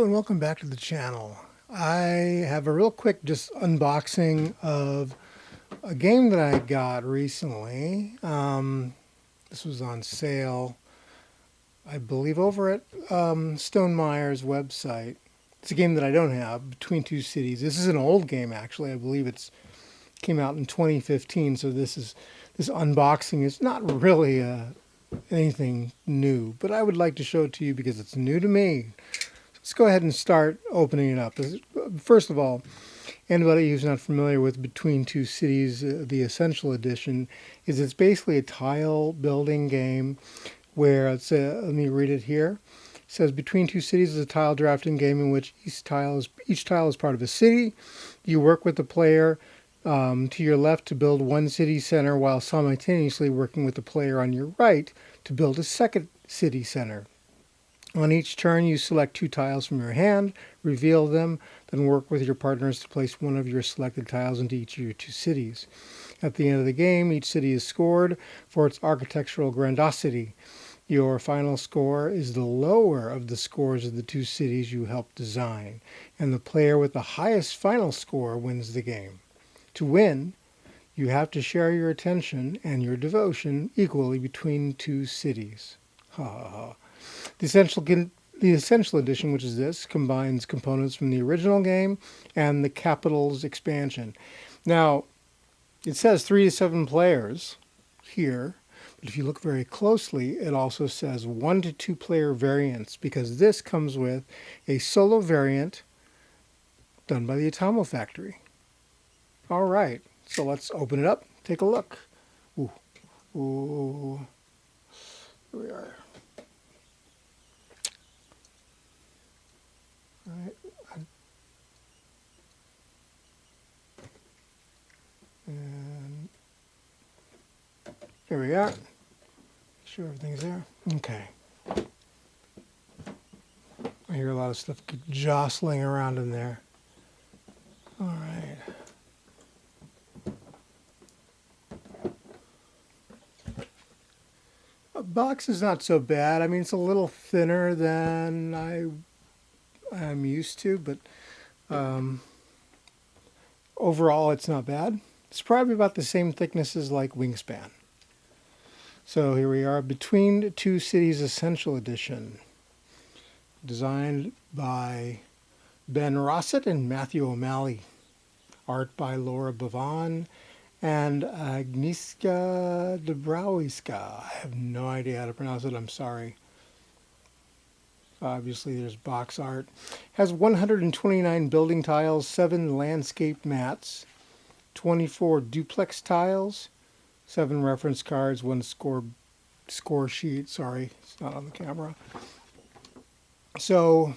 and welcome back to the channel. I have a real quick just unboxing of a game that I got recently. This was on sale, I believe, over at Stonemeier's website. It's a game that I don't have, Between Two Cities. This is an old game, actually. I believe it's came out in 2015, so this unboxing is not really anything new, but I would like to show it to you because it's new to me. Let's go ahead and start opening it up. First of all, anybody who's not familiar with Between Two Cities, the Essential Edition, it's basically a tile building game where let me read it here. It says Between Two Cities is a tile drafting game in which each tile is part of a city. You work with the player to your left to build one city center while simultaneously working with the player on your right to build a second city center. On each turn, you select two tiles from your hand, reveal them, then work with your partners to place one of your selected tiles into each of your two cities. At the end of the game, each city is scored for its architectural grandiosity. Your final score is the lower of the scores of the two cities you helped design, and the player with the highest final score wins the game. To win, you have to share your attention and your devotion equally between two cities. Ha ha ha. The Essential Edition, which is this, combines components from the original game and the Capitals expansion. Now, it says 3 to 7 players here, but if you look very closely, it also says 1 to 2 player variants, because this comes with a solo variant done by the Automa Factory. All right, so let's open it up, take a look. Ooh, ooh, here we are. Right. And here we are. Sure everything's there. Okay. I hear a lot of stuff jostling around in there. All right. The box is not so bad. I mean, it's a little thinner than I'm used to, but overall it's not bad. It's probably about the same thickness as like Wingspan. So here we are, Between Two Cities Essential Edition, designed by Ben Rossett and Matthew O'Malley, art by Laura Bavon and Agnieszka Dabrowska. I have no idea how to pronounce it, I'm sorry. Obviously, there's box art. Has 129 building tiles, 7 landscape mats, 24 duplex tiles, 7 reference cards, 1 score sheet. Sorry, it's not on the camera. So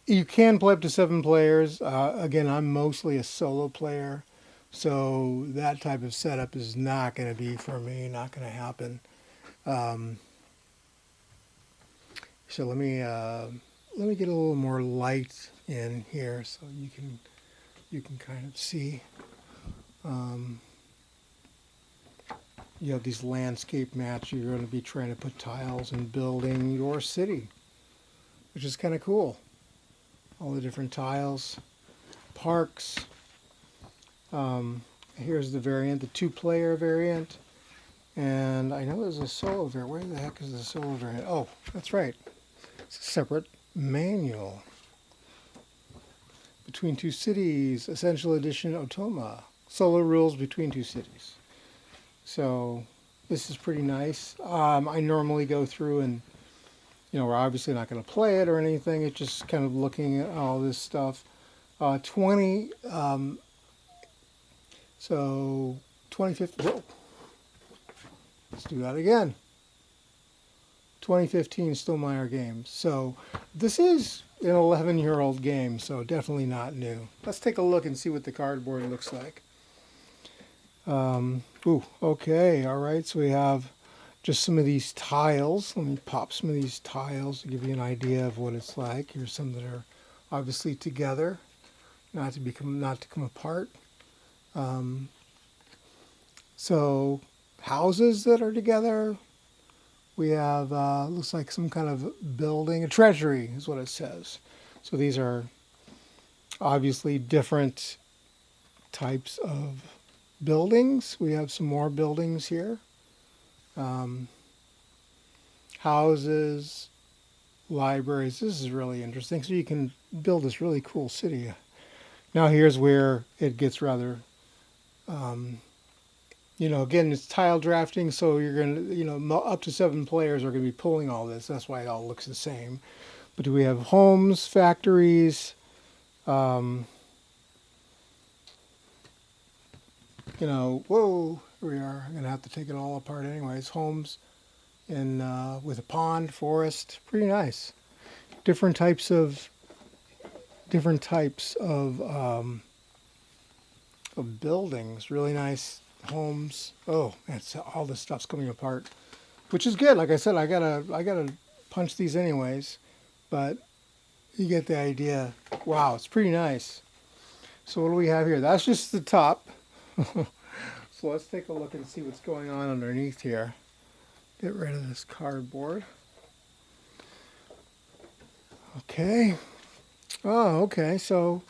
you can play up to 7 players. Again, I'm mostly a solo player, so that type of setup is not going to be for me. Not going to happen. So let me get a little more light in here so you can kind of see. You have these landscape mats. You're going to be trying to put tiles and building your city, which is kind of cool. All the different tiles, parks. Here's the variant, the 2-player variant, and I know there's a solo variant. Where the heck is the solo variant? Oh, that's right. It's a separate manual. Between Two Cities, Essential Edition Automa. Solo rules Between Two Cities. So this is pretty nice. I normally go through and, we're obviously not going to play it or anything. It's just kind of looking at all this stuff. 2015. Whoa. Let's do that again. 2015 Stonemaier Games. So this is an 11-year-old game, so definitely not new. Let's take a look and see what the cardboard looks like. Okay, all right, so we have just some of these tiles. Let me pop some of these tiles to give you an idea of what it's like. Here's some that are obviously together, not to come apart. So houses that are together, We have, looks like some kind of building, a treasury is what it says. So these are obviously different types of buildings. We have some more buildings here. Um, houses, libraries. This is really interesting. So you can build this really cool city. Now here's where it gets rather, um, again, it's tile drafting, so you're going to, up to 7 players are going to be pulling all this. That's why it all looks the same. But do we have homes, factories, um, whoa, here we are. I'm going to have to take it all apart anyways. Homes and with a pond, forest, pretty nice. Different types of buildings, really nice homes. Oh, it's all this stuff's coming apart, which is good. Like I said, I gotta punch these anyways, but you get the idea. Wow, it's pretty nice. So what do we have here? That's just the top. So let's take a look and see what's going on underneath here. Get rid of this cardboard. Okay. Oh, okay. So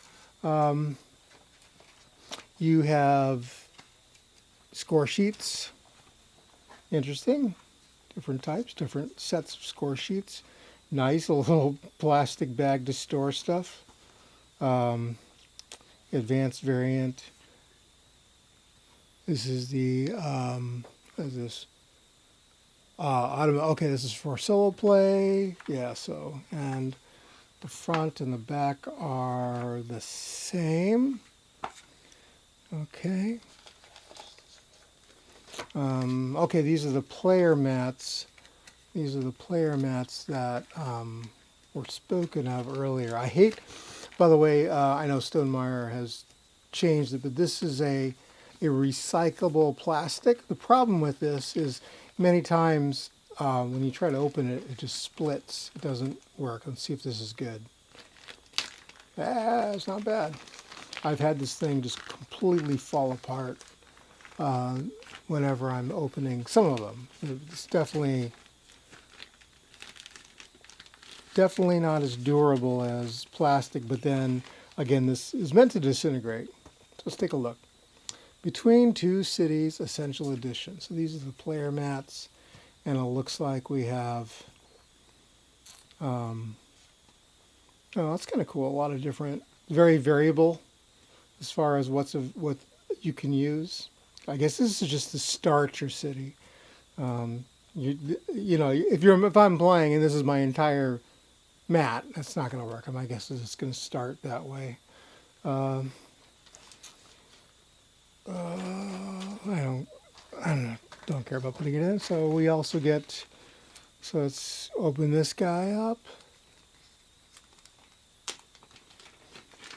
you have score sheets. Interesting. Different types, different sets of score sheets. Nice, a little plastic bag to store stuff. Advanced variant. This is the, what is this? Automa, okay, this is for solo play. Yeah, so, and the front and the back are the same. Okay. Okay, these are the player mats. These are the player mats that were spoken of earlier. I hate, by the way, I know Stonemaier has changed it, but this is a recyclable plastic. The problem with this is many times when you try to open it, it just splits. It doesn't work. Let's see if this is good. Ah, it's not bad. I've had this thing just completely fall apart whenever I'm opening some of them. It's definitely not as durable as plastic, but then again, this is meant to disintegrate. So let's take a look. Between Two Cities Essential Edition. So these are the player mats, and it looks like we have, oh, that's kind of cool. A lot of different, very variable as far as what you can use. I guess this is just to start your city. If I'm playing and this is my entire mat, that's not going to work. My guess is it's going to start that way. I don't care about putting it in. So we also get, so let's open this guy up.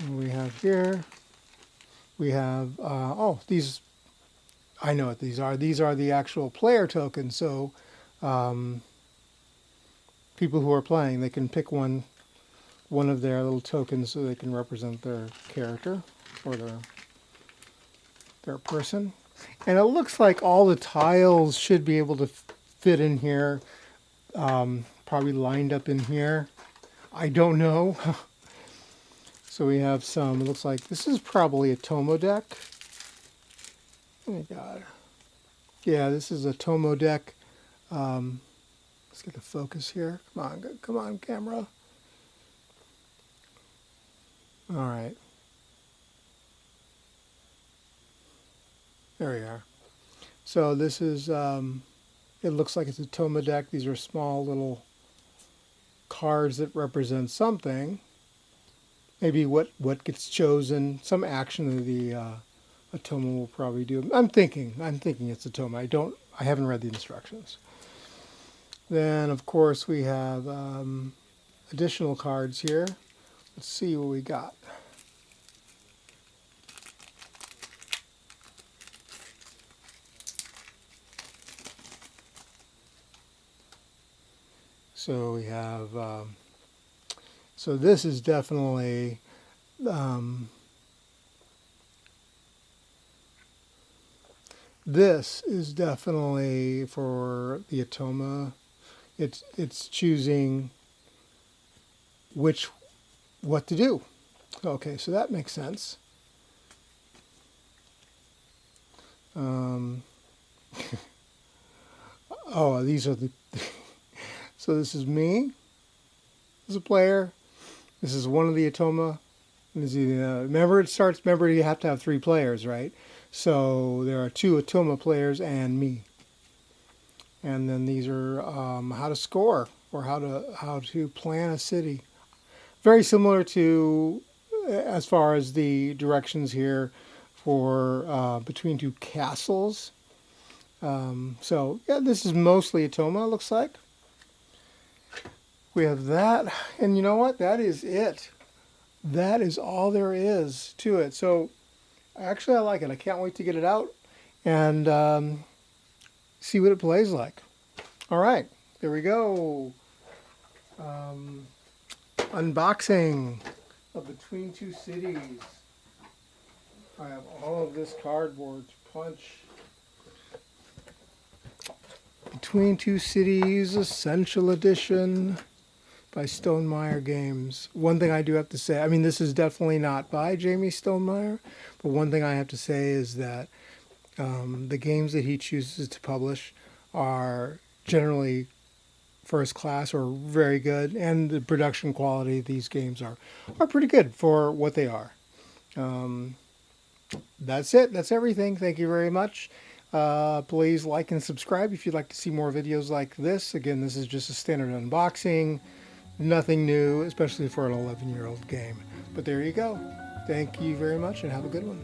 And we have here, we have, these, I know what these are. These are the actual player tokens. So people who are playing, they can pick one of their little tokens so they can represent their character or their person. And it looks like all the tiles should be able to fit in here, probably lined up in here. I don't know. So we have some, it looks like this is probably a Automa Deck. Oh my God. Yeah, this is a Automa Deck. Let's get the focus here. Come on, camera. All right. There we are. So this is, it looks like it's a Automa Deck. These are small little cards that represent something. Maybe what gets chosen, some action that the Automa will probably do. I'm thinking it's Automa. I haven't read the instructions. Then of course we have additional cards here. Let's see what we got. So we have, so this is definitely, this is definitely for the Automa. it's choosing what to do. Okay, so that makes sense. Oh, these are the. So this is me as a player. This is one of the Automa. Remember, remember, you have to have 3 players, right? So there are 2 Automa players and me. And then these are how to score, or how to plan a city. Very similar to, as far as the directions here, for between 2 castles. So yeah, this is mostly Automa, it looks like. We have that, and you know what? That is it. That is all there is to it. So actually, I like it. I can't wait to get it out and see what it plays like. All right, there we go. Unboxing of Between Two Cities. I have all of this cardboard to punch. Between Two Cities Essential Edition by Stonemaier Games. One thing I do have to say, I mean, this is definitely not by Jamie Stonemaier, but one thing I have to say is that the games that he chooses to publish are generally first class or very good, and the production quality of these games are pretty good for what they are. That's it. That's everything. Thank you very much. Please like and subscribe if you'd like to see more videos like this. Again, this is just a standard unboxing. Nothing new, especially for an 11-year-old game. But there you go. Thank you very much and have a good one.